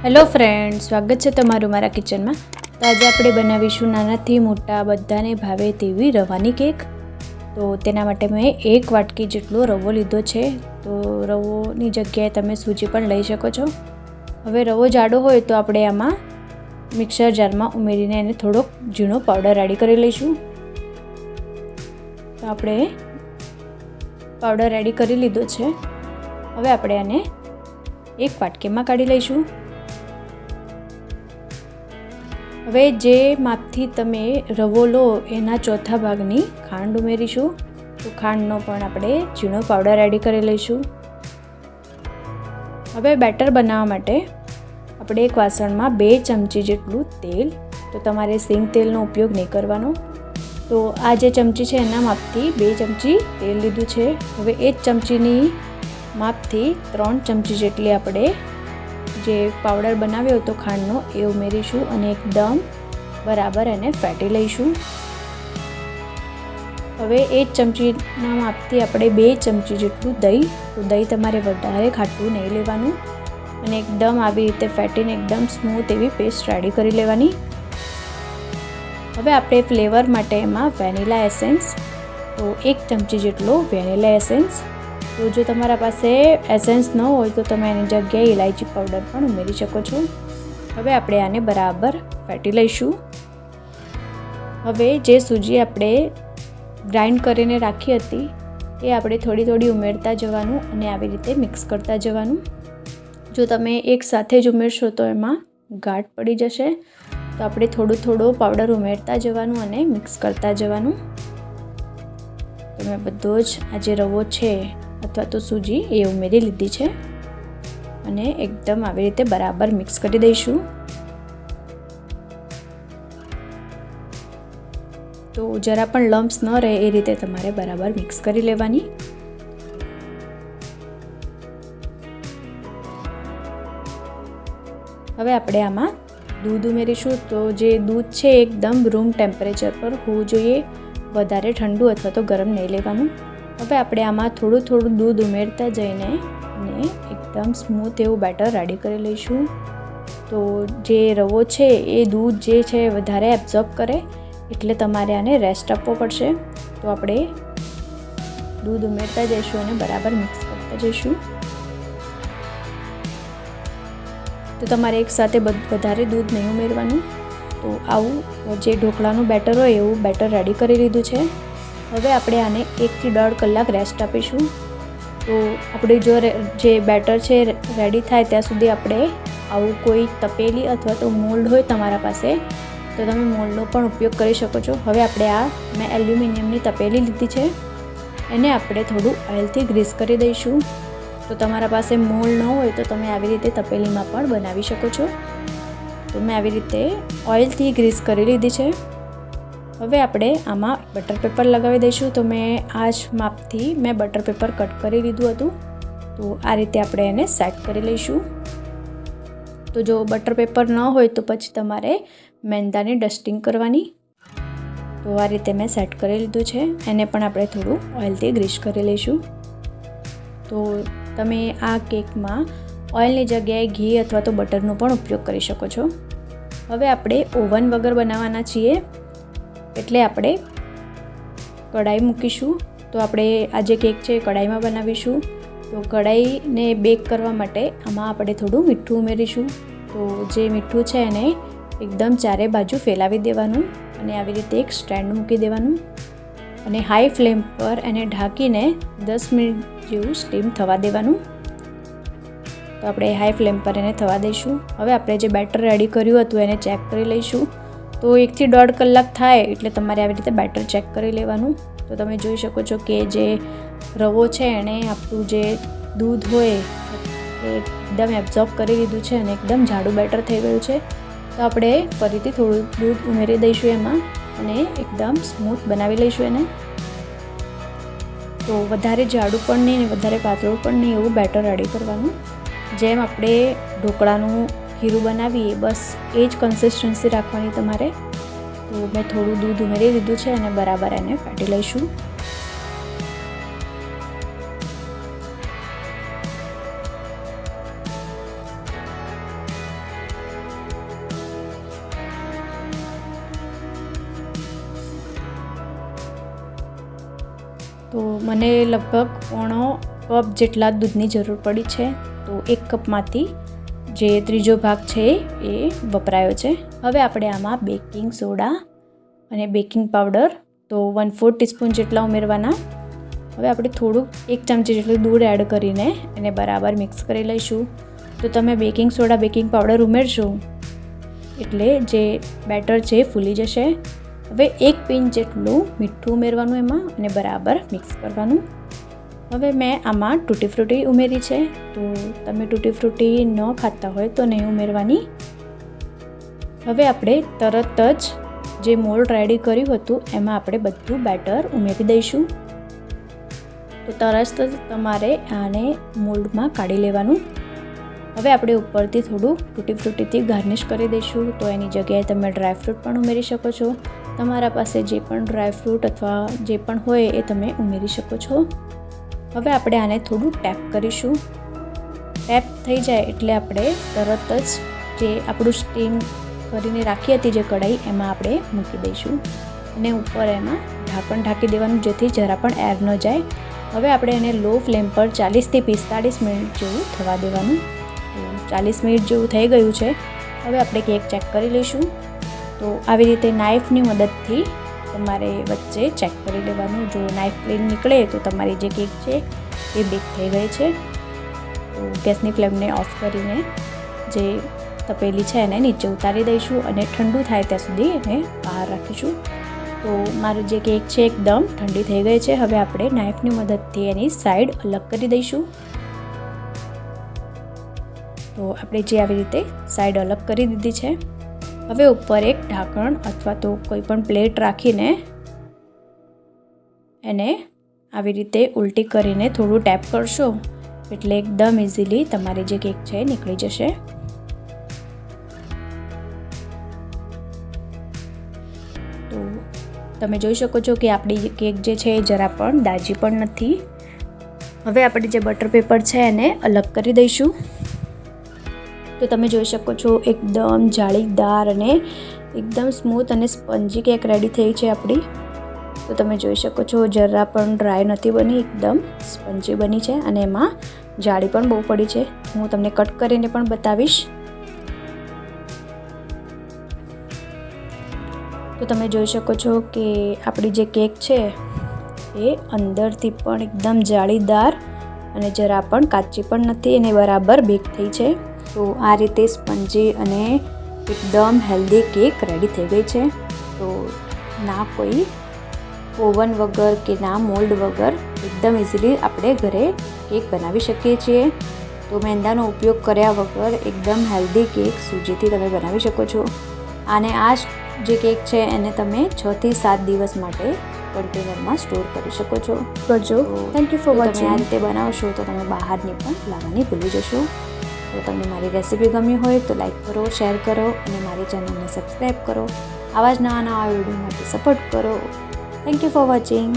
Hello friend, સ્વાગત છે તમારું મારા કિચનમાં। તો આજે આપણે બનાવીશું નાનાથી મોટા બધાને ભાવે તેવી રવાની કેક। તો તેના માટે મેં 1 વાટકી જેટલો રવો લીધો છે। તો રવોની જગ્યાએ તમે સૂજી પણ લઈ શકો છો। હવે રવો જાડો હોય તો આપણે આમાં મિક્સર જારમાં ઉમેરીને એને થોડોક ઝીણો પાવડર એડ કરી લઈશું। તો આપણે પાવડર એડ કરી લીધો છે। હવે આપણે આને 1 વાટકીમાં કાઢી લઈશું। હવે જે માપથી તમે રવો લો એના ચોથા ભાગની ખાંડ ઉમેરીશું। તો ખાંડનો પણ આપણે ઝીણો પાવડર એડ કરી લઈશું। હવે બેટર બનાવવા માટે આપણે એક વાસણમાં 2 ચમચી જેટલું તેલ, તો તમારે સિંગ તેલનો ઉપયોગ નહીં કરવાનો। તો આ જે ચમચી છે એના માપથી 2 ચમચી તેલ લીધું છે। હવે એ જ ચમચીની માપથી 3 ચમચી જેટલી આપણે જે પાવડર બનાવ્યો હતો ખાંડનો એ ઉમેરીશું અને એકદમ બરાબર એને ફેટી લઈશું। હવે એ જ ચમચીના માપથી આપણે 2 ચમચી જેટલું દહીં, તો દહીં તમારે વધારે ખાટું નહીં લેવાનું અને એકદમ આવી રીતે ફેટીને એકદમ સ્મૂથ એવી પેસ્ટ રેડી કરી લેવાની। હવે આપણે ફ્લેવર માટે એમાં વેનીલા એસેન્સ, તો 1 ચમચી જેટલો વેનીલા એસેન્સ, તો જો તમારા પાસે એસેન્સ ન હોય તો તમે એની જગ્યાએ ઇલાયચી પાવડર પણ ઉમેરી શકો છો। હવે આપણે આને બરાબર ફેટી લઈશું। હવે જે સૂજી આપણે ગ્રાઇન્ડ કરીને રાખી હતી એ આપણે થોડી થોડી ઉમેરતા જવાનું અને આવી રીતે મિક્સ કરતા જવાનું। જો તમે એક સાથે જ ઉમેરશો તો એમાં ગાંઠ પડી જશે, તો આપણે થોડું થોડું પાવડર ઉમેરતા જવાનું અને મિક્સ કરતા જવાનું। તો મેં બધો જ આ જે રવો છે અથવા તો સૂજી એ ઉમેરી લીધી છે અને એકદમ આવી રીતે બરાબર મિક્સ કરી દઈશું। તો જરા પણ લમ્પ્સ ન રહે એ રીતે તમારે બરાબર મિક્સ કરી લેવાની। હવે આપણે આમાં દૂધ ઉમેરીશું। તો જે દૂધ છે એકદમ રૂમ ટેમ્પરેચર પર હોવું જોઈએ, વધારે ઠંડુ અથવા તો ગરમ નહીં લેવાનું। હવે આપણે આમાં થોડું થોડું દૂધ ઉમેરતા જઈને અને એકદમ સ્મૂથ એવું બેટર રેડી કરી લઈશું। તો જે રવો છે એ દૂધ જે છે વધારે એબ્ઝોર્બ કરે એટલે તમારે આને રેસ્ટ આપવો પડશે। તો આપણે દૂધ ઉમેરતા જઈશું અને બરાબર મિક્સ કરતા જઈશું। તો તમારે એકસાથે વધારે દૂધ નહીં ઉમેરવાનું। તો આવું જે ઢોકળાનું બેટર હોય એવું બેટર રેડી કરી લીધું છે। હવે આપણે આને 1 થી 1.5 કલાક રેસ્ટ આપીશું। તો આપણે જો જે બેટર છે રેડી થાય ત્યાં સુધી આપણે આવું કોઈ તપેલી અથવા તો મોલ્ડ હોય તમારા પાસે તો તમે મોલ્ડનો પણ ઉપયોગ કરી શકો છો। હવે આપણે મેં એલ્યુમિનિયમની તપેલી લીધી છે, એને આપણે થોડું ઓઇલથી ગ્રીસ કરી દઈશું। તો તમારા પાસે મોલ્ડ ન હોય તો તમે આવી રીતે તપેલીમાં પણ બનાવી શકો છો। તો મેં આવી રીતે ઓઇલથી ગ્રીસ કરી લીધી છે। હવે આપણે આમાં બટર પેપર લગાવી દઈશું। તો મેં આ જ માપથી મેં બટર પેપર કટ કરી લીધું હતું। તો આ રીતે આપણે એને સેટ કરી લઈશું। તો જો બટર પેપર ન હોય તો પછી તમારે મેંદાની ડસ્ટિંગ કરવાની। તો આ રીતે મેં સેટ કરી લીધું છે, એને પણ આપણે થોડું ઓઇલથી ગ્રીસ કરી લઈશું। તો તમે આ કેકમાં ઓઇલની જગ્યાએ ઘી અથવા તો બટરનો પણ ઉપયોગ કરી શકો છો। હવે આપણે ઓવન વગર બનાવવાના છીએ એટલે આપણે કઢાઈ મૂકીશું। તો આપણે આ જે કેક છે કઢાઈમાં બનાવીશું। તો કઢાઈને બેક કરવા માટે આમાં આપણે થોડું મીઠું ઉમેરીશું। તો જે મીઠું છે એને એકદમ ચારે બાજુ ફેલાવી દેવાનું અને આવી રીતે એક સ્ટેન્ડ મૂકી દેવાનું અને હાઈ ફ્લેમ પર એને ઢાંકીને 10 મિનિટ જેવું સ્ટીમ થવા દેવાનું। તો આપણે હાઈ ફ્લેમ પર એને થવા દઈશું। હવે આપણે જે બેટર રેડી કર્યું હતું એને ચેક કરી લઈશું। તો 1 થી 1.5 કલાક થાય એટલે તમારે આવી રીતે બેટર ચેક કરી લેવાનું। તો તમે જોઈ શકો છો કે જે રવો છે એણે આપણું જે દૂધ હોય એ એકદમ એબ્ઝોર્બ કરી લીધું છે અને એકદમ જાડું બેટર થઈ ગયું છે। તો આપણે ફરીથી થોડું દૂધ ઉમેરી દઈશું એમાં અને એકદમ સ્મૂથ બનાવી લઈશું એને। તો વધારે જાડું પણ નહીં અને વધારે પાતળું પણ નહીં એવું બેટર રેડી કરવાનું। જેમ આપણે ઢોકળાનું ખીરું બનાવીએ બસ એ જ કન્સિસ્ટન્સી રાખવાની તમારે। તો મેં થોડું દૂધ ઉમેરી દીધું છે અને બરાબર એને ફેટી લઈશું। તો મને લગભગ પોણો કપ જેટલા દૂધની જરૂર પડી છે. તો 1 કપમાંથી જે ત્રીજો ભાગ છે એ વપરાયો છે. હવે આપણે આમાં બેકિંગ સોડા અને બેકિંગ પાવડર તો 1/4 ટીસ્પૂન જેટલા ઉમેરવાના. હવે આપણે થોડુંક 1 ચમચી જેટલું દૂધ એડ કરીને એને બરાબર મિક્સ કરી લઈશું. તો તમે બેકિંગ સોડા બેકિંગ પાવડર ઉમેરશો એટલે જે બેટર છે ફૂલી જશે. હવે 1 પિંચ જેટલું મીઠું ઉમેરવાનું એમાં અને બરાબર મિક્સ કરવાનું. હવે મેં આમાં તૂટી ફ્રૂટી ઉમેરી છે. તો તમે તૂટી ફ્રૂટી ન ખાતા હોય તો નહીં ઉમેરવાની. હવે આપણે તરત જ જે મોલ્ડ રેડી કર્યું હતું એમાં આપણે બધું બેટર ઉમેરી દઈશું. તો તરત જ તમારે આને મોલ્ડમાં કાઢી લેવાનું. હવે આપણે ઉપરથી થોડું તૂટી ફ્રૂટીથી ગાર્નિશ કરી દઈશું. તો એની જગ્યાએ તમે ડ્રાયફ્રૂટ પણ ઉમેરી શકો છો. તમારા પાસે જે પણ ડ્રાયફ્રૂટ અથવા જે પણ હોય એ તમે ઉમેરી શકો છો. હવે આપણે આને થોડું ટેપ કરીશું. ટેપ થઈ જાય એટલે આપણે તરત જ જે આપણું સ્ટીમ કરીને રાખી હતી જે કઢાઈ એમાં આપણે મૂકી દઈશું અને ઉપર એમાં ઢાંકણ ઢાંકી દેવાનું જેથી જરા પણ એર ન જાય. હવે આપણે એને લો ફ્લેમ પર 40થી 45 મિનિટ જેવું થવા દેવાનું. 40 મિનિટ જેવું થઈ ગયું છે. હવે આપણે કેક ચેક કરી લઈશું. તો આવી રીતે નાઇફની મદદથી તમારે વચ્ચે ચેક કરી લેવાનું. જો નાઇફ ક્લીન નીકળે તો તમારી જે કેક છે એ બેક થઈ ગઈ છે. તો ગેસની ફ્લેમને ઓફ કરીને જે તપેલી છે એને નીચે ઉતારી દઈશું અને ઠંડુ થાય ત્યાં સુધી એને બહાર રાખીશું. તો મારી જે કેક છે એકદમ ઠંડી થઈ ગઈ છે. હવે આપણે નાઇફની મદદથી એની સાઈડ અલગ કરી દઈશું. તો આપણે જે આવી રીતે સાઈડ અલગ કરી દીધી છે. હવે ઉપર એક ઢાંકણ અથવા તો કોઈ પણ પ્લેટ રાખીને એને આવી રીતે ઉલટી કરીને થોડું ટેપ કરશો એટલે એકદમ ઇઝીલી તમારી જે કેક છે નીકળી જશે. તો તમે જોઈ શકો છો કે આપણી કેક જે છે એ જરા પણ દાજી પણ નથી. હવે આપણે જે બટર પેપર છે એને અલગ કરી દઈશું. તો તમે જોઈ શકો છો એકદમ જાળીદાર અને એકદમ સ્મૂથ અને સ્પંજી કેક રેડી થઈ છે આપણી. તો તમે જોઈ શકો છો જરા પણ ડ્રાય નથી બની, એકદમ સ્પંજી બની છે અને એમાં જાળી પણ બહુ પડી છે. હું તમને કટ કરીને પણ બતાવીશ. તો તમે જોઈ શકો છો કે આપણી જે કેક છે એ અંદરથી પણ એકદમ જાળીદાર અને જરા પણ કાચી પણ નથી અને બરાબર બેક થઈ છે. તો આ રીતે સ્પંજી અને એકદમ હેલ્ધી કેક રેડી થઈ ગઈ છે. તો ના કોઈ ઓવન વગર કે ના મોલ્ડ વગર એકદમ ઇઝીલી આપણે ઘરે કેક બનાવી શકીએ છીએ. તો મેંદાનો ઉપયોગ કર્યા વગર એકદમ હેલ્ધી કેક સૂજીથી તમે બનાવી શકો છો. અને આ જે કેક છે એને તમે 6 થી 7 દિવસ માટે કન્ટેનરમાં સ્ટોર કરી શકો છો. કરજો. Thank you for watching. આ રીતે બનાવશો તો તમે બહારની પણ લાવવાની ભૂલી જશો. તો તમને મારી રેસીપી ગમી હોય તો લાઈક કરો, શેર કરો અને મારી ચેનલને સબસ્ક્રાઈબ કરો. આવા જ નવા વિડીયો માટે સપોર્ટ કરો. Thank you for watching.